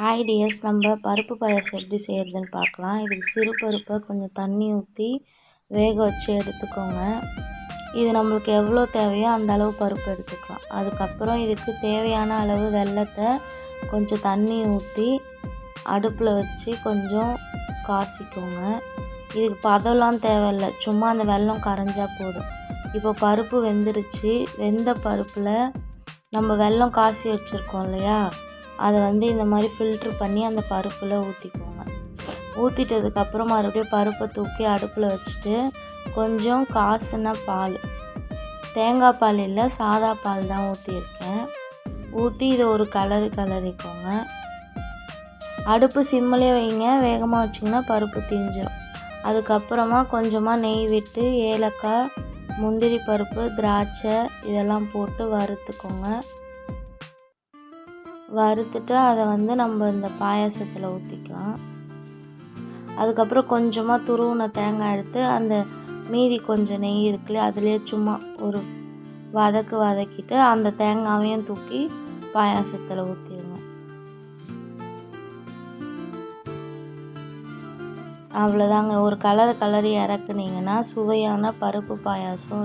Hi tears, நம்ம பருப்பு பாயாசம் எப்படி செய்கிறதுன்னு பார்க்கலாம். இதுக்கு சிறு பருப்பை கொஞ்சம் தண்ணி ஊற்றி வேக வச்சு எடுத்துக்கோங்க. இது நம்மளுக்கு எவ்வளோ தேவையோ அந்த அளவு பருப்பு எடுத்துக்கலாம். அதுக்கப்புறம் இதுக்கு தேவையான அளவு வெல்லத்தை கொஞ்சம் தண்ணி ஊற்றி அடுப்பில் வச்சு கொஞ்சம் காசிக்கோங்க. இதுக்கு பதம்லாம் தேவையில்லை, சும்மா அந்த வெல்லம் கரைஞ்சால் போதும். இப்போ பருப்பு வெந்துருச்சு. வெந்த பருப்பில் நம்ம வெல்லம் காசி வச்சுருக்கோம் இல்லையா, அதை இந்த மாதிரி ஃபில்ட்ரு பண்ணி அந்த பருப்பில் ஊற்றிக்கோங்க. ஊற்றிட்டதுக்கப்புறம் மறுபடியும் பருப்பை தூக்கி அடுப்பில் வச்சுட்டு கொஞ்சம் காய்ச்சின பால், தேங்காய் பால் இல்லை சாதா பால் தான் ஊற்றியிருக்கேன், ஊற்றி இதை ஒரு கிளறிக்கோங்க. அடுப்பு சிம்மிலே வைங்க, வேகமாக வச்சிங்கன்னா பருப்பு தீஞ்சிடும். அதுக்கப்புறமா கொஞ்சமாக நெய் விட்டு ஏலக்காய், முந்திரி பருப்பு, திராட்சை இதெல்லாம் போட்டு வறுத்துக்கோங்க. வறுத்துட்டு அதை நம்ம இந்த பாயாசத்தில் ஊற்றிக்கலாம். அதுக்கப்புறம் கொஞ்சமாக துருவின தேங்காய் எடுத்து அந்த மீதி கொஞ்சம் நெய் இருக்குல்ல, அதுலேயே சும்மா ஒரு வதக்கிட்டு அந்த தேங்காயையும் தூக்கி பாயாசத்தில் ஊற்றிடுங்க. அவ்வளோதாங்க. ஒரு கலரி இறக்குனீங்கன்னா சுவையான பருப்பு பாயாசம்